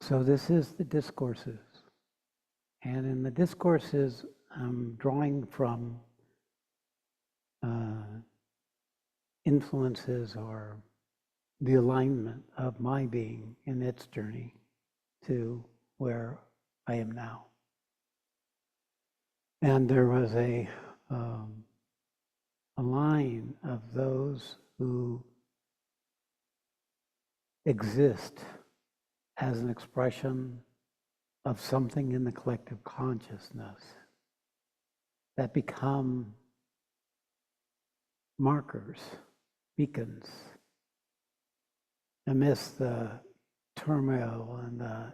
So this is the Discourses. And in the Discourses, I'm drawing from influences or the alignment of my being in its journey to where I am now. And there was a line of those who exist as an expression of something in the collective consciousness that become markers, beacons, amidst the turmoil and the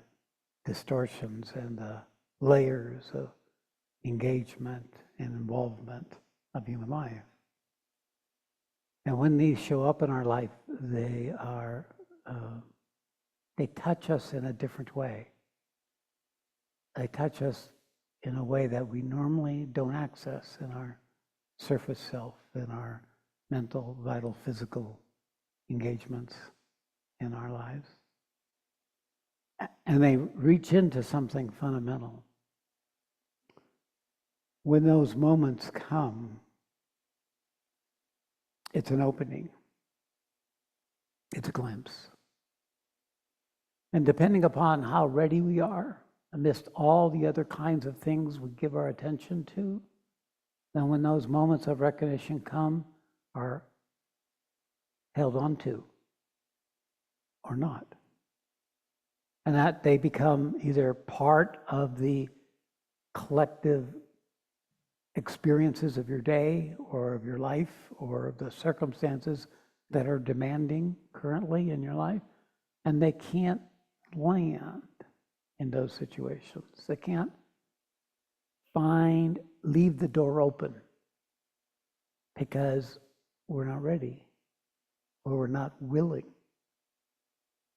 distortions and the layers of engagement and involvement of human life. And when these show up in our life, they touch us in a different way. They touch us in a way that we normally don't access in our surface self, in our mental, vital, physical engagements in our lives. And they reach into something fundamental. When those moments come, it's an opening. It's a glimpse. And depending upon how ready we are, amidst all the other kinds of things we give our attention to, then when those moments of recognition come, are held onto or not. And that they become either part of the collective experiences of your day or of your life or of the circumstances that are demanding currently in your life, and they can't land in those situations. They can't leave the door open because we're not ready or we're not willing.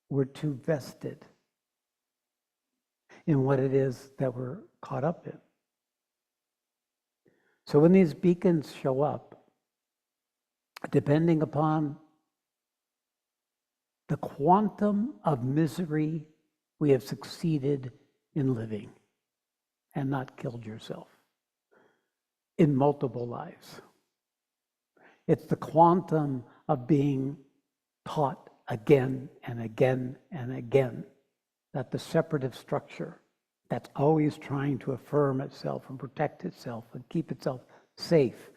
We're too vested in what it is that we're caught up in. So when these beacons show up, depending upon the quantum of misery we have succeeded in living and not killed yourself in multiple lives. It's the quantum of being taught again and again and again that the separative structure that's always trying to affirm itself and protect itself and keep itself safe,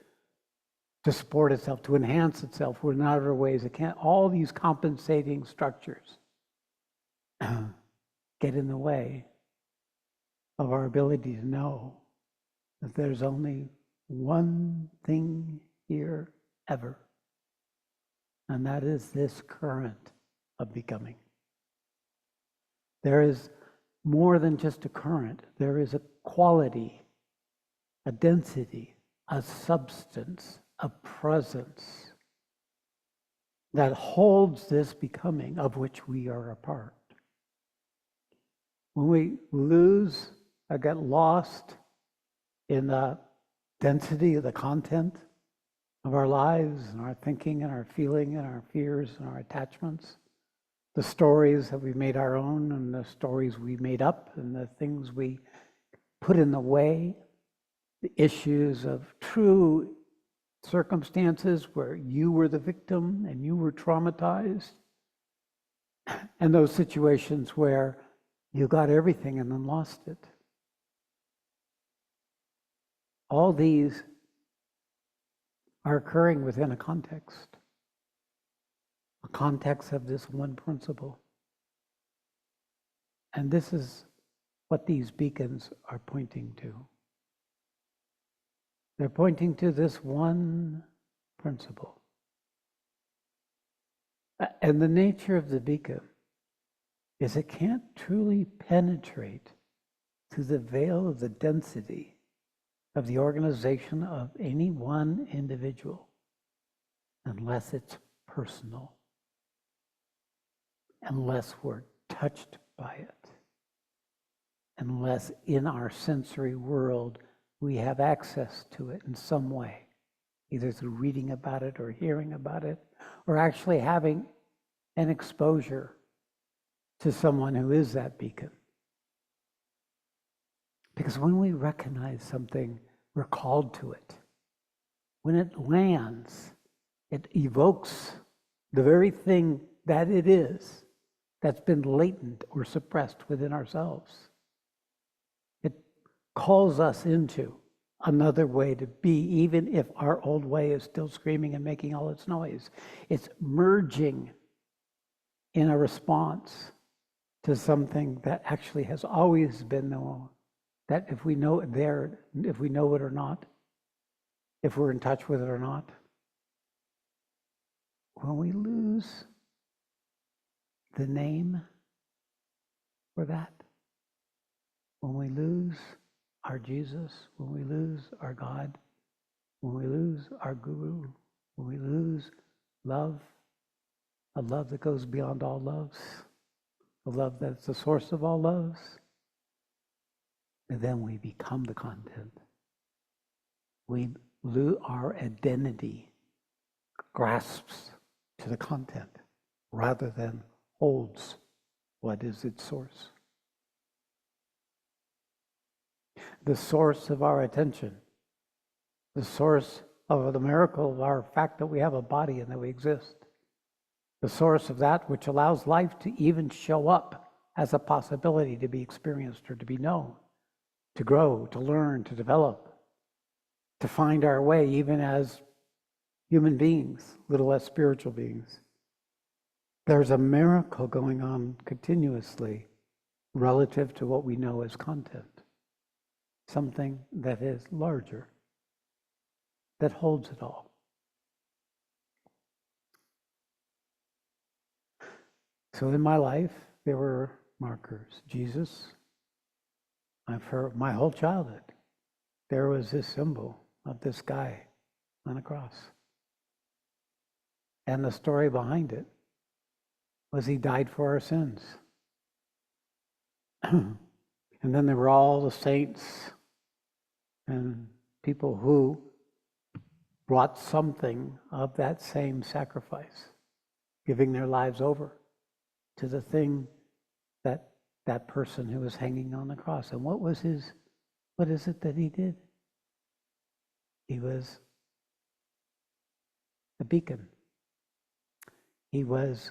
to support itself, to enhance itself in other ways, it can't. All these compensating structures get in the way of our ability to know that there's only one thing here ever, and that is this current of becoming. There is more than just a current. There is a quality, a density, a substance, a presence that holds this becoming of which we are a part. When we lose or get lost in the density of the content of our lives and our thinking and our feeling and our fears and our attachments, the stories that we made our own and the stories we made up and the things we put in the way, the issues of true circumstances where you were the victim and you were traumatized, and those situations where you got everything and then lost it. All these are occurring within a context of this one principle. And this is what these beacons are pointing to. They're pointing to this one principle. And the nature of the beacon is it can't truly penetrate through the veil of the density of the organization of any one individual unless it's personal, unless we're touched by it, unless in our sensory world we have access to it in some way, either through reading about it or hearing about it, or actually having an exposure to someone who is that beacon. Because when we recognize something, we're called to it. When it lands, it evokes the very thing that it is that's been latent or suppressed within ourselves. It calls us into another way to be, even if our old way is still screaming and making all its noise. It's merging in a response to something that actually has always been known. That if we know it there, if we know it or not, if we're in touch with it or not, when we lose the name for that, when we lose our Jesus, when we lose our God, when we lose our Guru, when we lose love, a love that goes beyond all loves, a love that's the source of all loves, and then we become the content. We lose our identity, grasps to the content rather than holds what is its source. The source of our attention, the source of the miracle of our fact that we have a body and that we exist, the source of that which allows life to even show up as a possibility to be experienced or to be known, to grow, to learn, to develop, to find our way even as human beings, little less spiritual beings. There's a miracle going on continuously relative to what we know as content. Something that is larger, that holds it all. So in my life, there were markers. Jesus, for my whole childhood, there was this symbol of this guy on a cross. And the story behind it was he died for our sins. And then there were all the saints and people who brought something of that same sacrifice, giving their lives over to the thing that person who was hanging on the cross. And what is it that he did? He was a beacon. He was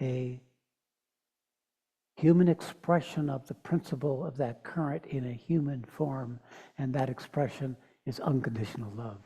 a human expression of the principle of that current in a human form, and that expression is unconditional love.